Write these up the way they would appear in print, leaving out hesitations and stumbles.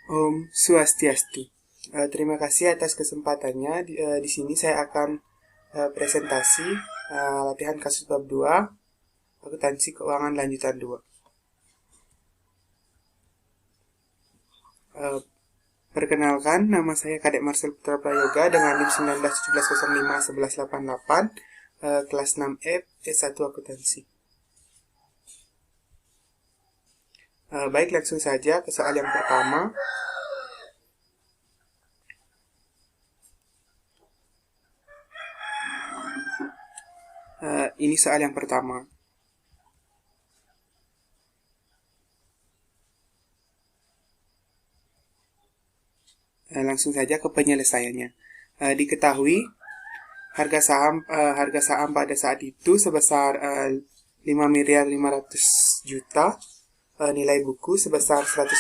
Om Swastiastu. Terima kasih atas kesempatannya. Di sini saya akan presentasi latihan kasus bab 2, akuntansi keuangan lanjutan 2. Perkenalkan, nama saya Kadek Marcel Putra Prayoga dengan NIM 1917051188, kelas 6F, S1 akuntansi. Baik, langsung saja ke soal yang pertama. Ini soal yang pertama. Langsung saja ke penyelesaiannya. Diketahui harga saham pada saat itu sebesar 5.500.000.000, nilai buku sebesar $180,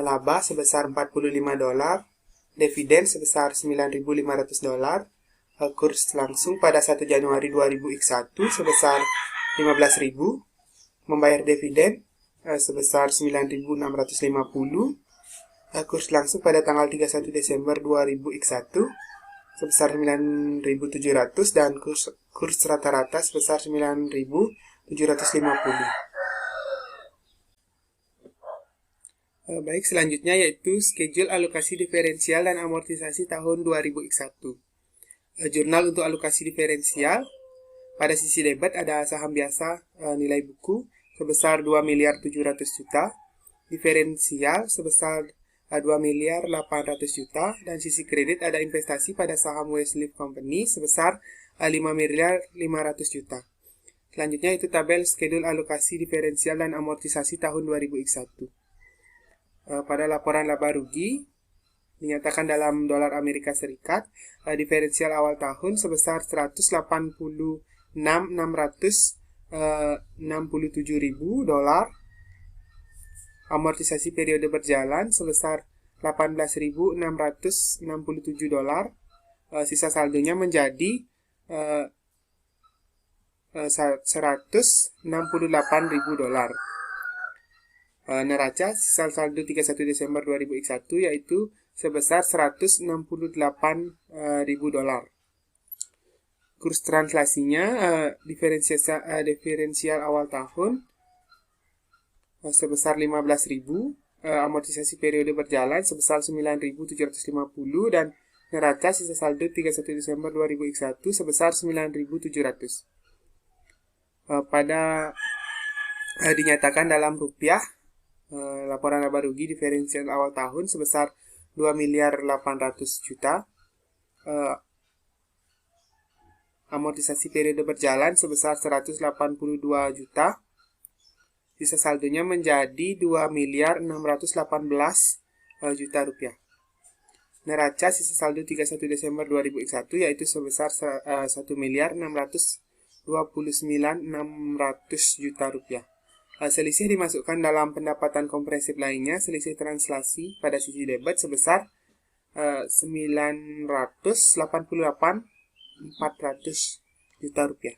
laba sebesar $45, dividen sebesar $9.500, kurs langsung pada 1 Januari 2000X1 sebesar 15.000, membayar dividen sebesar 9.650, kurs langsung pada tanggal 31 Desember 2000X1 sebesar 9.700 dan kurs rata-rata sebesar 9.750. Baik, selanjutnya yaitu schedule alokasi diferensial dan amortisasi tahun 2000X1. Jurnal untuk alokasi diferensial. Pada sisi debit ada saham biasa nilai buku sebesar 2.700.000.000, diferensial sebesar 2.800.000.000, dan sisi kredit ada investasi pada saham Westleaf Company sebesar 5.500.000.000. Selanjutnya itu tabel schedule alokasi diferensial dan amortisasi tahun 2000X1. Pada laporan laba rugi dinyatakan dalam dolar Amerika Serikat, diferensial awal tahun sebesar 186.667.000 dolar, amortisasi periode berjalan sebesar 18.667 dolar, sisa saldonya menjadi 168.000 dolar. Neraca sisa saldo 31 Desember 2001 yaitu sebesar 168.000 dolar. Kurs translasinya diferensial awal tahun sebesar 15.000, amortisasi periode berjalan sebesar 9.750, dan neraca sisa saldo 31 Desember 2001 sebesar 9.700. Dinyatakan dalam rupiah, laporan laba rugi diferensial awal tahun sebesar 2.800.000.000, amortisasi periode berjalan sebesar 182 juta, sisa saldonya menjadi 2.618.000.000 rupiah. Neraca sisa saldo 31 Desember 2001 yaitu sebesar 1.629.600.000.000 rupiah. Selisih dimasukkan dalam pendapatan komprehensif lainnya, selisih translasi pada sisi debit sebesar 988.400.000.000 rupiah.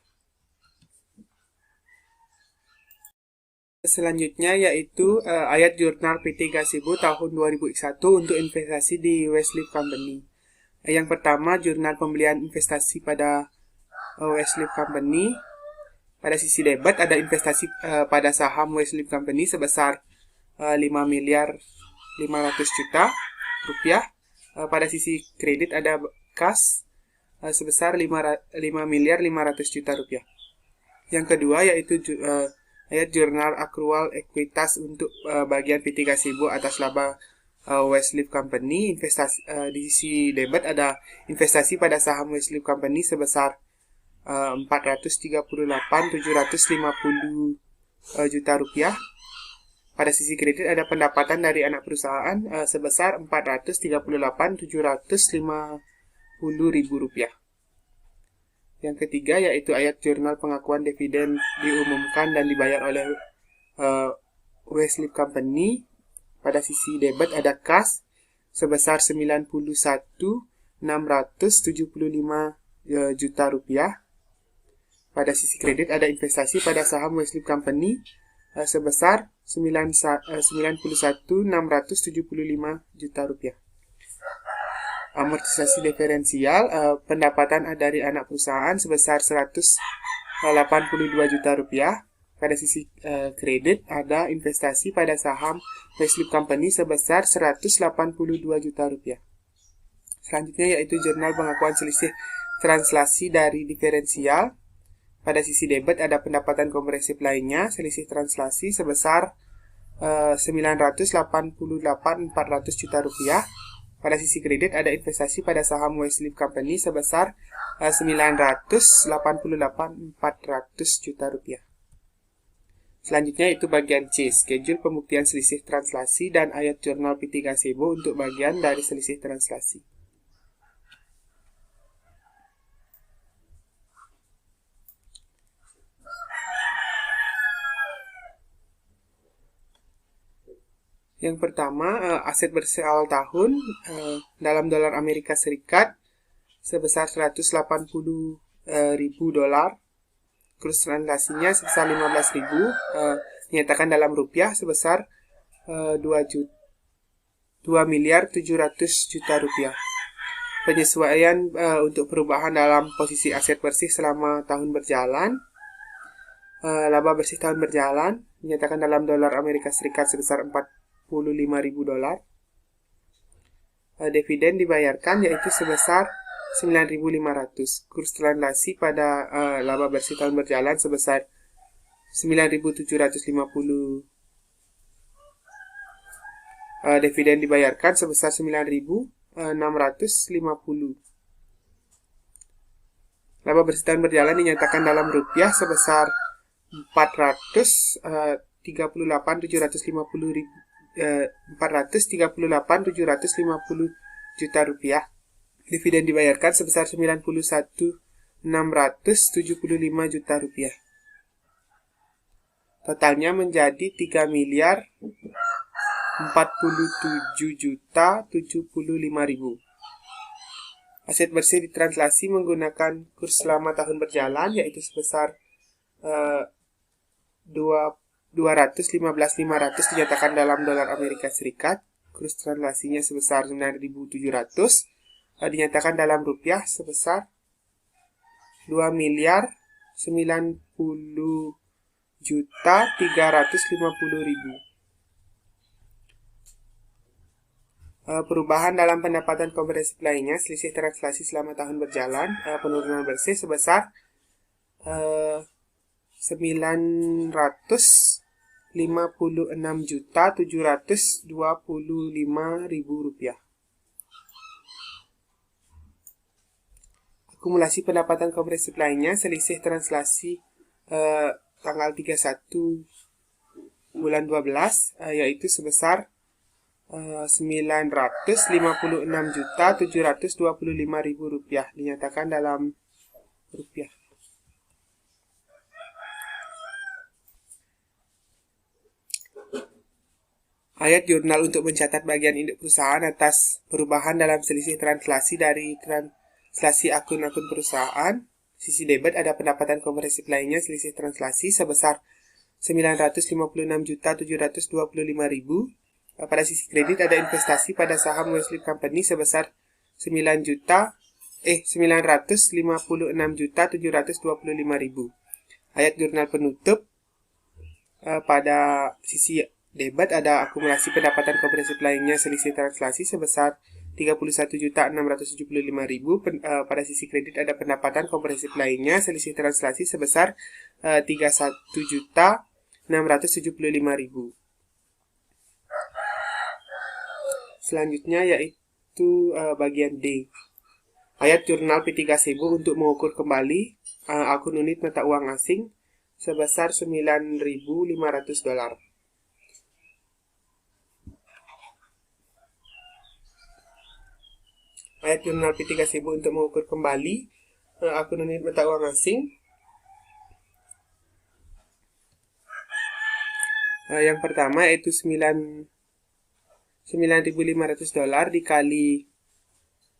Selanjutnya yaitu ayat jurnal PT Gazebo tahun 2001 untuk investasi di Westleaf Company. Yang pertama, jurnal pembelian investasi pada Westleaf Company. Pada sisi debit ada investasi pada saham Westleaf Company sebesar 5.500.000.000 rupiah. Pada sisi kredit ada kas sebesar 5.500.000.000 rupiah. Yang kedua yaitu ayat jurnal akrual ekuitas untuk bagian PT Gazebo atas laba Westleaf Company. Di sisi debit ada investasi pada saham Westleaf Company sebesar 438.750 juta rupiah. Pada sisi kredit ada pendapatan dari anak perusahaan sebesar 438.750.000 rupiah. Yang ketiga yaitu ayat jurnal pengakuan dividen diumumkan dan dibayar oleh Westleaf Company. Pada sisi debit ada kas sebesar 91.675 juta rupiah. Pada sisi kredit ada investasi pada saham Westleaf Company sebesar 91.675 juta rupiah. Amortisasi diferensial, pendapatan dari anak perusahaan sebesar 182 juta rupiah. Pada sisi kredit ada investasi pada saham Westlife Company sebesar 182 juta rupiah. Selanjutnya yaitu jurnal pengakuan selisih translasi dari diferensial. Pada sisi debit ada pendapatan komprehensif lainnya, selisih translasi sebesar 988.400 juta rupiah. Pada sisi kredit ada investasi pada saham Westlife Company sebesar 988.400 juta rupiah. Selanjutnya itu bagian C, schedule pembuktian selisih translasi dan ayat jurnal P3 Sebo untuk bagian dari selisih translasi. Yang pertama, aset bersih awal tahun dalam dolar Amerika Serikat sebesar 180.000 dolar. Kurs transaksinya sebesar 15.000, dinyatakan dalam rupiah sebesar 2.700.000.000 rupiah. Penyesuaian untuk perubahan dalam posisi aset bersih selama tahun berjalan. Laba bersih tahun berjalan dinyatakan dalam dolar Amerika Serikat sebesar 45.000 dolar. Dividen dibayarkan yaitu sebesar 9.500. Kurs transaksi pada laba bersih tahun berjalan sebesar 9.750. Dividen dibayarkan sebesar 9.650. Laba bersih tahun berjalan dinyatakan dalam rupiah sebesar 438.750 juta rupiah. Dividen dibayarkan sebesar 91.675 juta rupiah. Totalnya menjadi 3.047.075.000. Aset bersih ditranslasi menggunakan kurs selama tahun berjalan yaitu sebesar 215.500 dinyatakan dalam dolar Amerika Serikat. Kurs transaksinya sebesar 9.700, dinyatakan dalam rupiah sebesar 2.090.350.000. Perubahan dalam pendapatan komprehensif lainnya, selisih translasi selama tahun berjalan, penurunan bersih sebesar 956.725.000 rupiah. Akumulasi pendapatan komprehensif lainnya, selisih translasi tanggal 31 bulan 12 yaitu sebesar 956.725.000 rupiah, dinyatakan dalam rupiah. Ayat jurnal untuk mencatat bagian induk perusahaan atas perubahan dalam selisih translasi dari translasi akun-akun perusahaan. Sisi debit ada pendapatan komprehensif lainnya selisih translasi sebesar 956.725.000. Pada sisi kredit ada investasi pada saham Westlife Company sebesar 956.725.000. Ayat jurnal penutup pada sisi debit ada akumulasi pendapatan komprehensif lainnya selisih translasi sebesar 31.675.000. Pada sisi kredit ada pendapatan komprehensif lainnya selisih translasi sebesar 31.675.000. Selanjutnya yaitu bagian D. Ayat jurnal P3 Sebo untuk mengukur kembali akun unit mata uang asing sebesar 9.500 dolar. Ayat jurnal P3 Sebo untuk mengukur kembali akun unit mata uang asing. Yang pertama yaitu 9.500 dolar dikali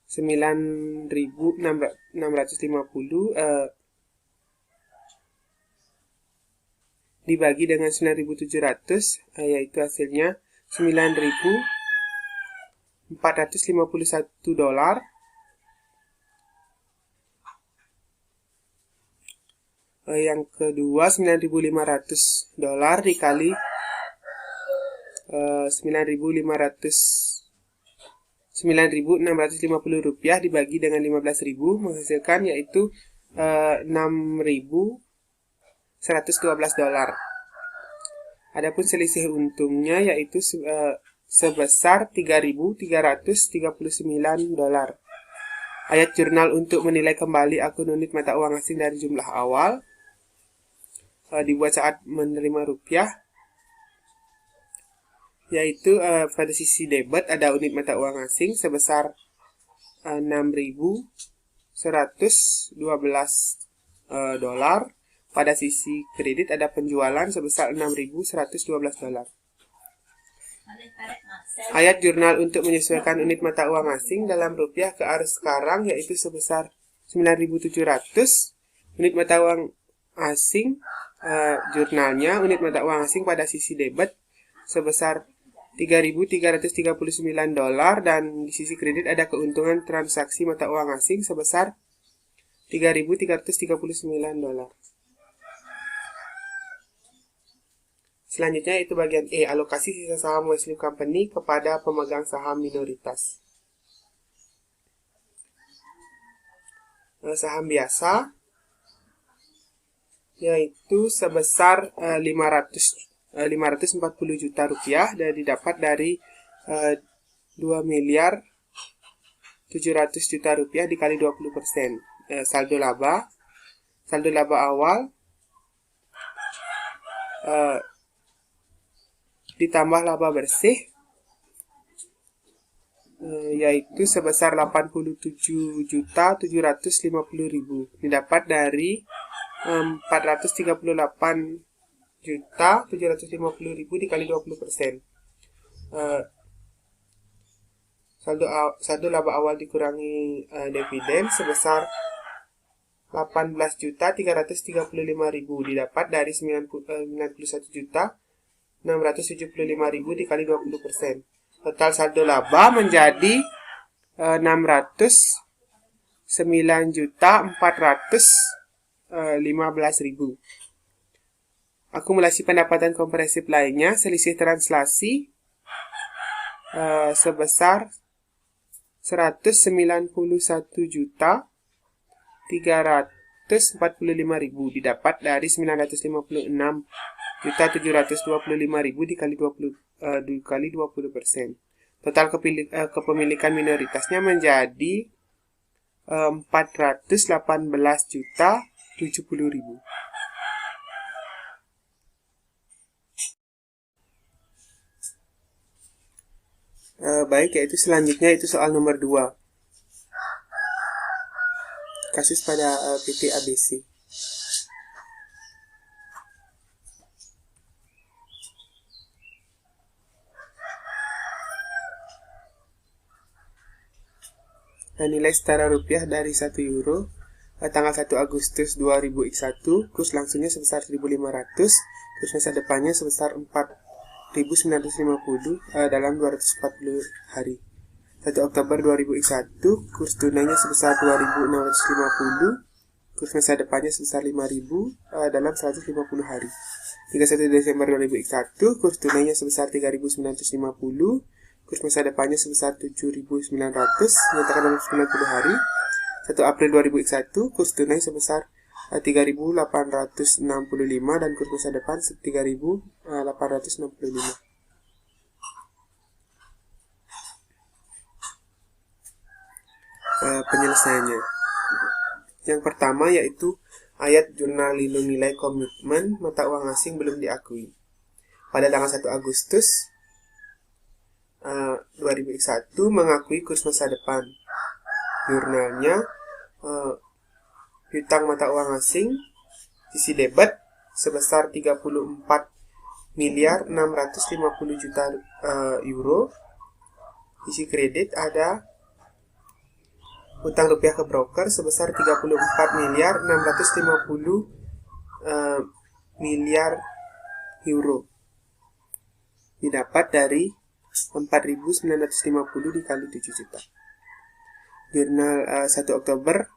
9.650 dibagi dengan 9.700, yaitu hasilnya 9.451 dolar. Yang kedua 9.500 dolar dikali 9.650 rupiah dibagi dengan 15.000 menghasilkan yaitu 6.112 dolar. Adapun selisih untungnya yaitu sebesar 3.339 dolar. Ayat jurnal untuk menilai kembali akun unit mata uang asing dari jumlah awal dibuat saat menerima rupiah, yaitu pada sisi debit ada unit mata uang asing sebesar 6.112 dolar. Pada sisi kredit ada penjualan sebesar 6.112 dolar. Ayat jurnal untuk menyesuaikan unit mata uang asing dalam rupiah ke arus sekarang yaitu sebesar 9.700. Unit mata uang asing jurnalnya unit mata uang asing pada sisi debit sebesar 3.339 dolar dan di sisi kredit ada keuntungan transaksi mata uang asing sebesar 3.339 dolar. Selanjutnya itu bagian E, alokasi sisa saham Wesley Company kepada pemegang saham minoritas. Saham biasa yaitu sebesar 540 juta rupiah dan didapat dari 2.700.000 juta rupiah dikali 20%. Saldo laba awal ditambah laba bersih yaitu sebesar 87.750.000 didapat dari 438.750.000 dikali 20%. Saldo laba awal dikurangi dividen sebesar 18.335.000 didapat dari 91.675.000 dikali 20%. Total saldo laba menjadi 609.415.000. Akumulasi pendapatan kompresif lainnya, selisih translasi sebesar 191.345.000 didapat dari 956.725.000 dikali 20%. Total kepemilikan minoritasnya menjadi 418.070.000. Baik, yaitu selanjutnya itu soal nomor 2. Kasus pada PT ABC. Nilai setara rupiah dari 1 euro tanggal 1 Agustus 2001, kurs langsungnya sebesar 1.500, kurs masa depannya sebesar 4.950 dalam 240 hari. 1 Oktober 2001, kurs tunainya sebesar 2.650, kurs masa depannya sebesar 5.000 dalam 150 hari. 31 Desember 2001, kurs tunainya sebesar 3.950, kurs masa depannya sebesar 7.900, nyatakan dalam 90 hari. 1 April 2001, kurs tunai sebesar 3.865 dan kurs masa depan 3.865. Penyelesaiannya. Yang pertama yaitu ayat jurnal lindung nilai komitmen mata uang asing belum diakui. Pada tanggal 1 Agustus 2001 mengakui kurs masa depan. Jurnalnya hutang mata uang asing sisi debit sebesar 34.650 juta euro. Sisi kredit ada hutang rupiah ke broker sebesar 34.650 miliar euro. Didapat dari 4.950 dikali 7 juta. Jurnal 1 Oktober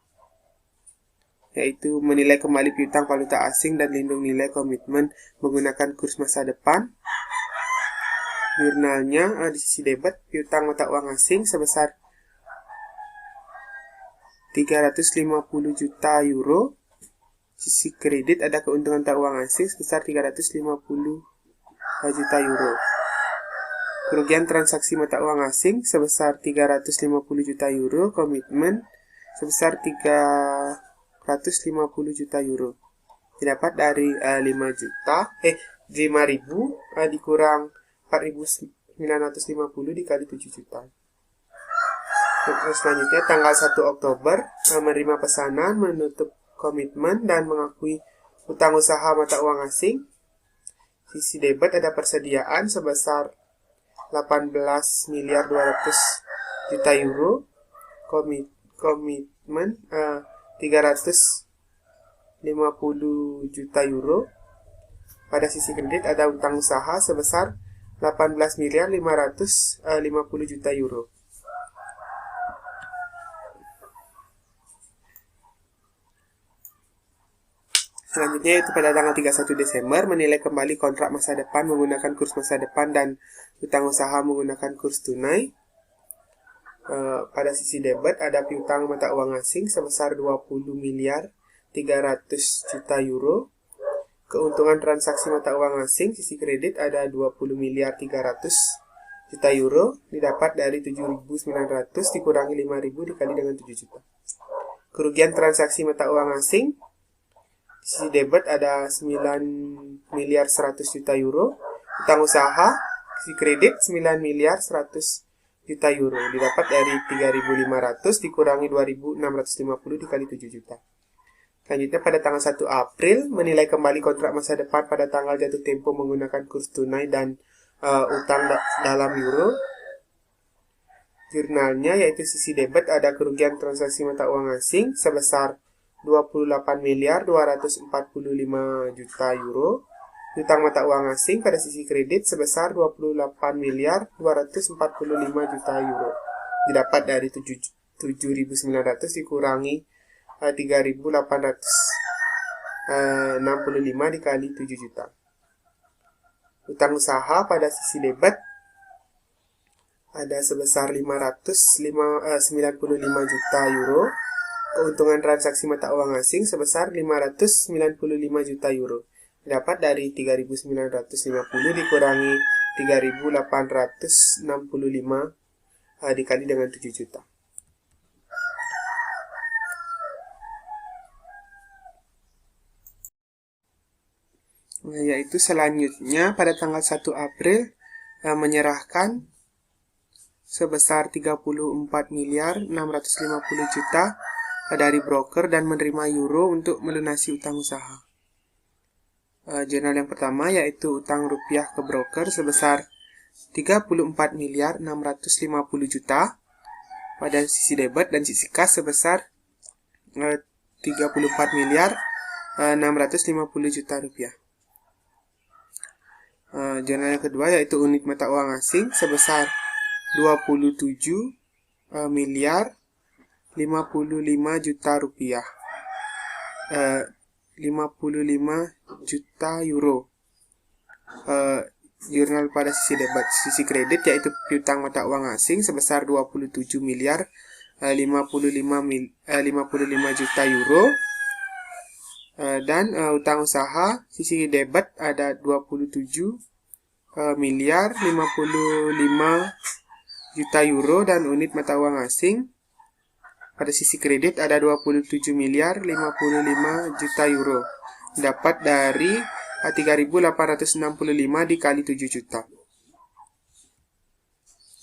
yaitu menilai kembali piutang valuta asing dan lindung nilai komitmen menggunakan kurs masa depan. Jurnalnya di sisi debit piutang mata uang asing sebesar 350 juta euro. Sisi kredit ada keuntungan mata uang asing sebesar 350 juta euro. Kerugian transaksi mata uang asing sebesar 350 juta euro. Komitmen sebesar 350 juta euro. Didapat dari 5.000 dikurang 4.950 dikali 7 juta. Selanjutnya tanggal 1 Oktober menerima pesanan, menutup komitmen dan mengakui utang usaha mata uang asing. Sisi debit ada persediaan sebesar 18 miliar 200 juta euro. Komitmen 350 juta euro. Pada sisi kredit ada utang usaha sebesar 18 miliar 550 juta euro. Selanjutnya yaitu pada tanggal 31 Desember menilai kembali kontrak masa depan menggunakan kurs masa depan dan utang usaha menggunakan kurs tunai. Pada sisi debit ada piutang mata uang asing sebesar 20 miliar 300 juta euro. Keuntungan transaksi mata uang asing sisi kredit ada 20 miliar 300 juta euro. Didapat dari 7.900 dikurangi 5.000 dikali dengan 7 juta. Kerugian transaksi mata uang asing sisi debit ada 9 miliar 100 juta euro. Utang usaha, sisi kredit 9 miliar 100 juta euro. Didapat dari 3.500 dikurangi 2.650 dikali 7 juta. Selanjutnya pada tanggal 1 April menilai kembali kontrak masa depan pada tanggal jatuh tempo menggunakan kurs tunai dan utang dalam euro. Jurnalnya yaitu sisi debit ada kerugian transaksi mata uang asing sebesar 28 miliar 245 juta euro. Utang mata uang asing pada sisi kredit sebesar 28 miliar 245 juta euro. Didapat dari 7.900 dikurangi 3.865 dikali 7 juta. Utang usaha pada sisi debit ada sebesar 595 juta euro. Keuntungan transaksi mata uang asing sebesar 595 juta euro. Dapat dari 3.950 dikurangi 3.865 dikali dengan 7 juta. Yaitu selanjutnya pada tanggal 1 April menyerahkan sebesar 34 miliar 650 juta dari broker dan menerima euro untuk melunasi utang usaha. Jurnal yang pertama yaitu utang rupiah ke broker sebesar 34 miliar 650 juta pada sisi debit dan sisi kas sebesar 34 miliar 650 juta rupiah. Jurnal yang kedua yaitu unit mata uang asing sebesar 27 miliar 55 juta rupiah. 55 juta euro. Jurnal pada sisi debit. Sisi kredit yaitu piutang mata uang asing sebesar 27 miliar 55 juta euro. Dan utang usaha sisi debit ada 27 miliar 55 juta euro dan unit mata uang asing. Pada sisi kredit ada 27 miliar 55 juta euro. Dapat dari 3.865 dikali 7 juta.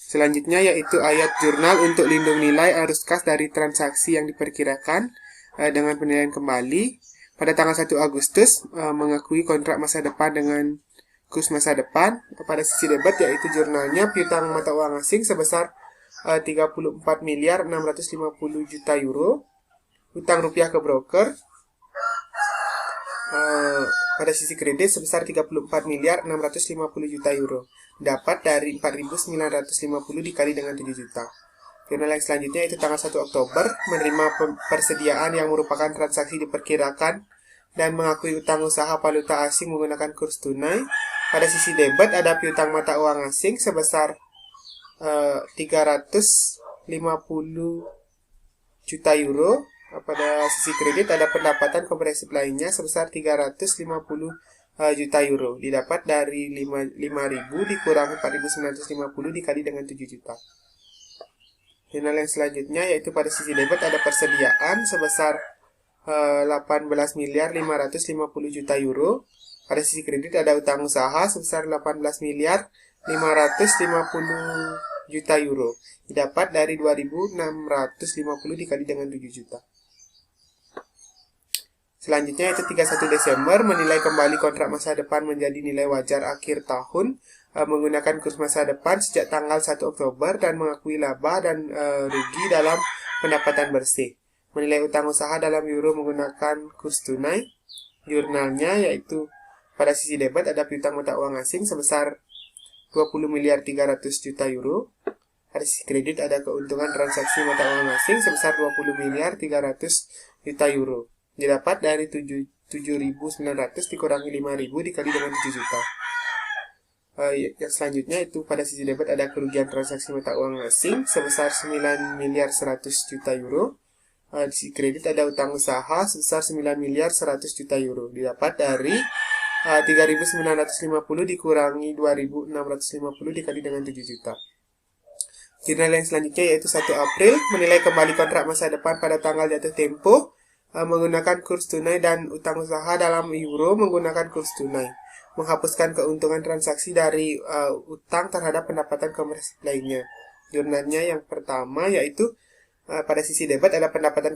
Selanjutnya yaitu ayat jurnal untuk lindung nilai arus kas dari transaksi yang diperkirakan dengan penilaian kembali. Pada tanggal 1 Agustus mengakui kontrak masa depan dengan kurs masa depan. Pada sisi debit yaitu jurnalnya piutang mata uang asing sebesar 34 miliar 650 juta euro. Utang rupiah ke broker pada sisi kredit sebesar 34 miliar 650 juta euro. Dapat dari 4.950 dikali dengan 7 juta. Jurnal yang selanjutnya itu tanggal 1 Oktober menerima persediaan yang merupakan transaksi diperkirakan dan mengakui utang usaha valuta asing menggunakan kurs tunai. Pada sisi debit ada piutang mata uang asing sebesar 350 juta euro. Pada sisi kredit ada pendapatan komprehensif lainnya sebesar 350 juta euro. Didapat dari 5.000 dikurangi 4.950 dikali dengan 7 juta. Jurnal yang selanjutnya yaitu pada sisi debit ada persediaan sebesar 18 miliar 550 juta euro. Pada sisi kredit ada utang usaha sebesar 18 miliar 550 juta euro. Didapat dari 2.650 dikali dengan 7 juta. Selanjutnya yaitu 31 Desember menilai kembali kontrak masa depan menjadi nilai wajar akhir tahun menggunakan kurs masa depan sejak tanggal 1 Oktober dan mengakui laba dan rugi dalam pendapatan bersih. Menilai utang usaha dalam euro menggunakan kurs tunai. Jurnalnya yaitu pada sisi debit ada piutang mata uang asing sebesar 20 miliar 300 juta euro. Pada sisi kredit ada keuntungan transaksi mata uang asing sebesar 20 miliar 300 juta euro. Didapat dari 7.900 dikurangi 5.000 dikali dengan 7 juta. Yang selanjutnya itu pada sisi debit ada kerugian transaksi mata uang asing sebesar 9 miliar 100 juta euro. Di sisi kredit ada utang usaha sebesar 9 miliar 100 juta euro. Didapat dari 3.950 dikurangi 2.650 dikali dengan 7 juta. Jurnal yang selanjutnya yaitu 1 April menilai kembali kontrak masa depan pada tanggal jatuh tempo menggunakan kurs tunai dan utang usaha dalam euro menggunakan kurs tunai. Menghapuskan keuntungan transaksi dari utang terhadap pendapatan komprehensif lainnya. Jurnalnya yang pertama yaitu pada sisi debit ada pendapatan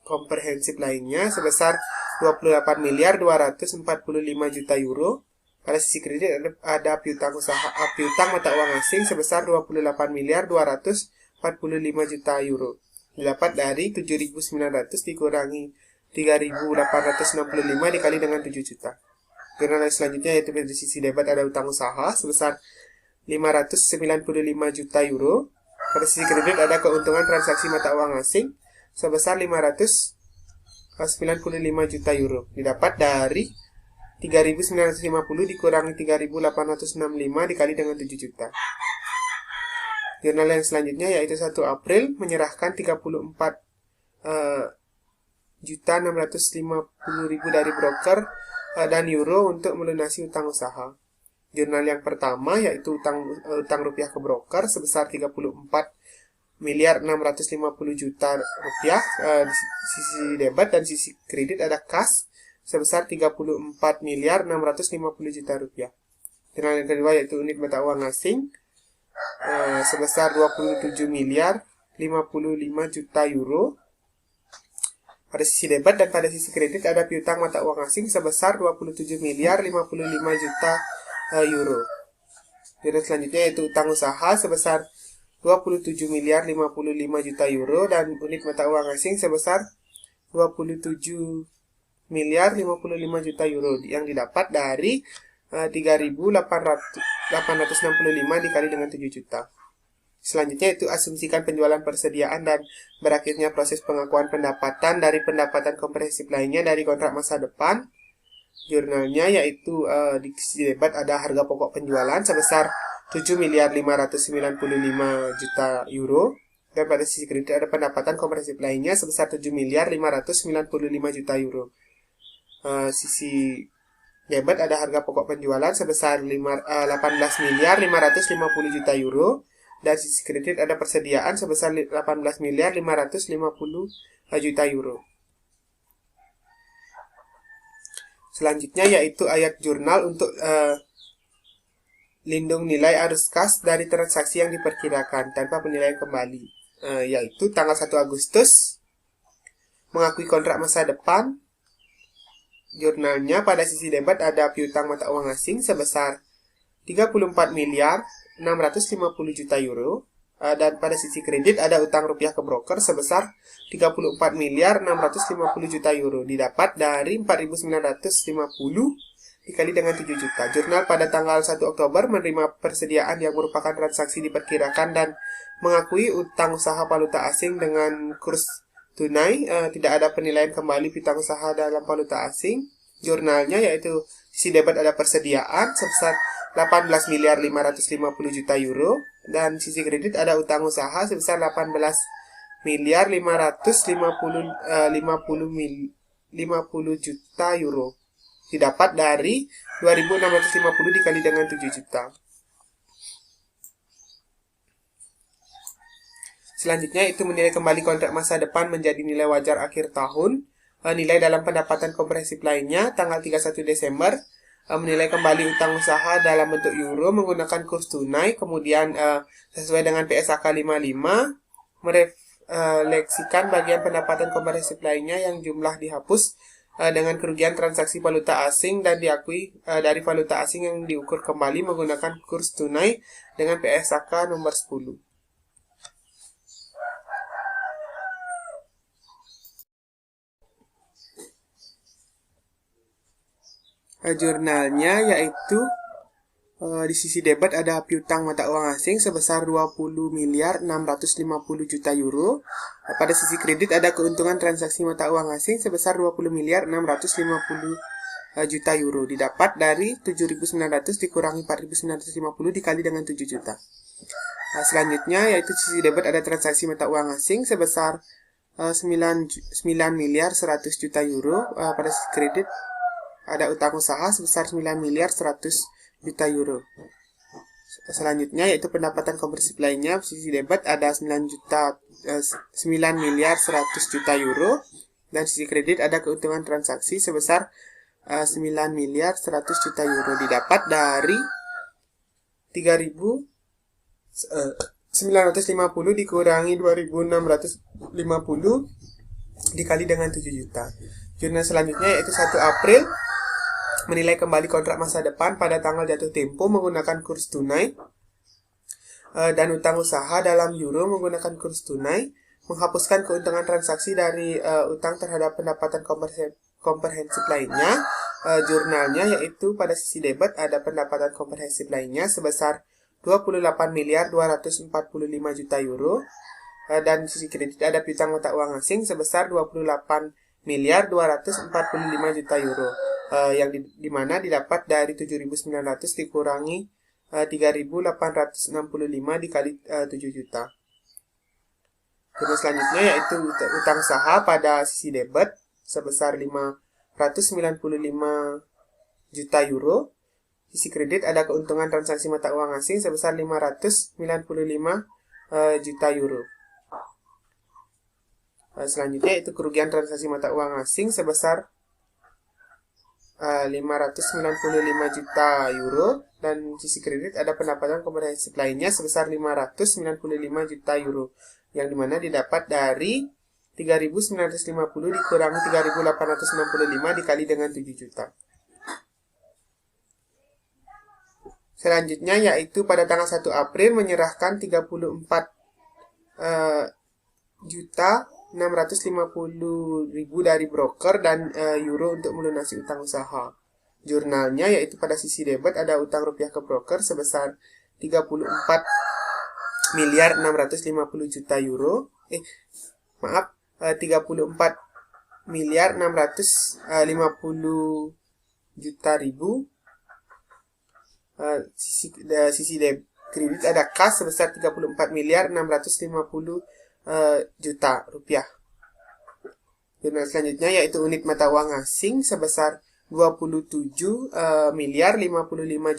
komprehensif lainnya sebesar 28 miliar 245 juta euro. Pada sisi kredit ada piutang mata uang asing sebesar 28 miliar 245 juta euro. Didapat dari 7.900 dikurangi 3.865 dikali dengan 7 juta. Jurnal selanjutnya yaitu pada sisi debit ada utang usaha sebesar 595 juta euro. Pada sisi kredit ada keuntungan transaksi mata uang asing sebesar 595 juta euro. Didapat dari 3.950 dikurangi 3.865 dikali dengan 7 juta. Jurnal yang selanjutnya yaitu 1 April menyerahkan 34.650.000 dari broker dan euro untuk melunasi utang usaha. Jurnal yang pertama yaitu utang rupiah ke broker sebesar 34 miliar 650 juta rupiah. Di sisi debit dan sisi kredit ada kas sebesar 34 miliar 650 juta rupiah. Jurnal yang kedua yaitu unit mata uang asing sebesar 27 miliar 55 juta euro. Pada sisi debit dan pada sisi kredit ada piutang mata uang asing sebesar 27 miliar 55 juta euro. Jurnal selanjutnya yaitu utang usaha sebesar 27 miliar 55 juta euro dan unit mata uang asing sebesar 27 miliar 55 juta euro yang didapat dari 3.865 dikali dengan 7 juta. Selanjutnya itu asumsikan penjualan persediaan dan berakhirnya proses pengakuan pendapatan dari pendapatan komprehensif lainnya dari kontrak masa depan. Jurnalnya yaitu di sisi debit ada harga pokok penjualan sebesar 7 miliar 595 juta euro. Dan pada sisi kredit ada pendapatan komprehensif lainnya sebesar 7 miliar 595 juta euro. Sisi debit ada harga pokok penjualan sebesar 18 miliar 550 juta euro. Dan sisi kredit ada persediaan sebesar 18 miliar 550 juta euro. Selanjutnya yaitu ayat jurnal untuk lindung nilai arus kas dari transaksi yang diperkirakan tanpa penilaian kembali. Yaitu tanggal 1 Agustus mengakui kontrak masa depan. Jurnalnya pada sisi debit ada piutang mata uang asing sebesar 34 miliar 650 juta euro. Dan pada sisi kredit ada utang rupiah ke broker sebesar 34 miliar 650 juta euro. Didapat dari 4.950 dikali dengan 7 juta. Jurnal pada tanggal 1 Oktober menerima persediaan yang merupakan transaksi diperkirakan dan mengakui utang usaha valuta asing dengan kurs tunai. Tidak ada penilaian kembali piutang usaha dalam valuta asing. Jurnalnya yaitu sisi debit ada persediaan sebesar 18 miliar 550 juta euro dan sisi kredit ada utang usaha sebesar 18 miliar 50 juta euro. Didapat dari 2.650 dikali dengan 7 juta. Selanjutnya itu menilai kembali kontrak masa depan menjadi nilai wajar akhir tahun. Nilai dalam pendapatan komprehensif lainnya tanggal 31 Desember menilai kembali utang usaha dalam bentuk euro menggunakan kurs tunai, kemudian sesuai dengan PSAK 55 merefleksikan bagian pendapatan komprehensif lainnya yang jumlah dihapus dengan kerugian transaksi valuta asing dan diakui dari valuta asing yang diukur kembali menggunakan kurs tunai dengan PSAK nomor 10. Jurnalnya yaitu di sisi debit ada piutang mata uang asing sebesar 20 miliar 650 juta euro. Pada sisi kredit ada keuntungan transaksi mata uang asing sebesar 20 miliar 650 juta euro. Didapat dari 7.900 dikurangi 4.950 dikali dengan 7 juta. Selanjutnya yaitu sisi debit ada transaksi mata uang asing sebesar 9 miliar 100 juta euro. Pada sisi kredit ada utang usaha sebesar 9 miliar 100 juta euro. Selanjutnya yaitu pendapatan komprehensif lainnya. Sisi debit ada 9 miliar 100 juta euro. Dan sisi kredit ada keuntungan transaksi sebesar 9 miliar 100 juta euro. Didapat dari 3.950 dikurangi 2.650 dikali dengan 7 juta. Jurnal selanjutnya yaitu 1 April menilai kembali kontrak masa depan pada tanggal jatuh tempo menggunakan kurs tunai dan utang usaha dalam euro menggunakan kurs tunai, menghapuskan keuntungan transaksi dari utang terhadap pendapatan komprehensif lainnya. Jurnalnya yaitu pada sisi debit ada pendapatan komprehensif lainnya sebesar 28 miliar 245 juta euro dan sisi kredit ada piutang mata uang asing sebesar 28 miliar 245 juta euro. Yang dimana didapat dari 7.900 dikurangi 3.865 dikali 7 juta. Terus selanjutnya yaitu utang usaha pada sisi debit sebesar 595 juta euro. Sisi kredit ada keuntungan transaksi mata uang asing sebesar 595 juta euro. Selanjutnya itu kerugian transaksi mata uang asing sebesar 595 juta euro dan sisi kredit ada pendapatan komprehensif lainnya sebesar 595 juta euro yang dimana didapat dari 3.950 dikurangi 3.865 dikali dengan 7 juta. Selanjutnya yaitu pada tanggal 1 April menyerahkan 34 juta 650.000 dari broker dan euro untuk melunasi utang usaha. Jurnalnya yaitu pada sisi debit ada utang rupiah ke broker sebesar 34 miliar 650 juta euro. 34 miliar 650 juta ribu. Sisi kredit ada kas sebesar 34 miliar 650 juta rupiah. Jurnal selanjutnya yaitu unit mata uang asing sebesar 27 miliar 55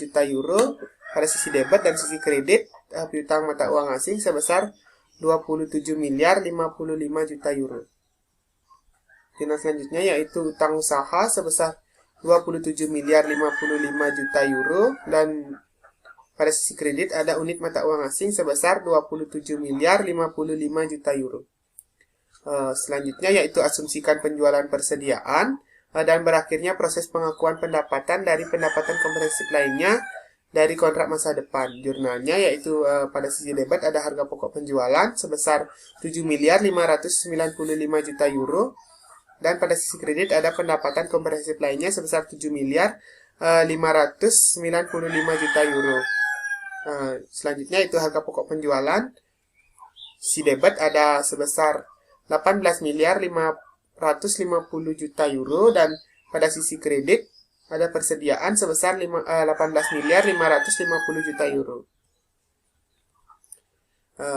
juta euro pada sisi debit dan sisi kredit piutang mata uang asing sebesar 27 miliar 55 juta euro. Jurnal selanjutnya yaitu utang usaha sebesar 27 miliar 55 juta euro dan pada sisi kredit ada unit mata uang asing sebesar 27 miliar 55 juta euro. Selanjutnya yaitu asumsikan penjualan persediaan dan berakhirnya proses pengakuan pendapatan dari pendapatan komprehensif lainnya dari kontrak masa depan. Jurnalnya yaitu pada sisi debit ada harga pokok penjualan sebesar 7.595 juta euro, dan pada sisi kredit ada pendapatan komprehensif lainnya sebesar 7.595 juta euro. Selanjutnya itu harga pokok penjualan. Sisi debit ada sebesar 18.550 juta euro, dan pada sisi kredit ada persediaan sebesar 18.550 juta euro.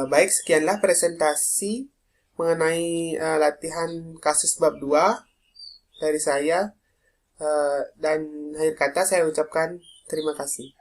Baik, sekianlah presentasi mengenai latihan kasus bab 2 dari saya. Dan akhir kata saya ucapkan terima kasih.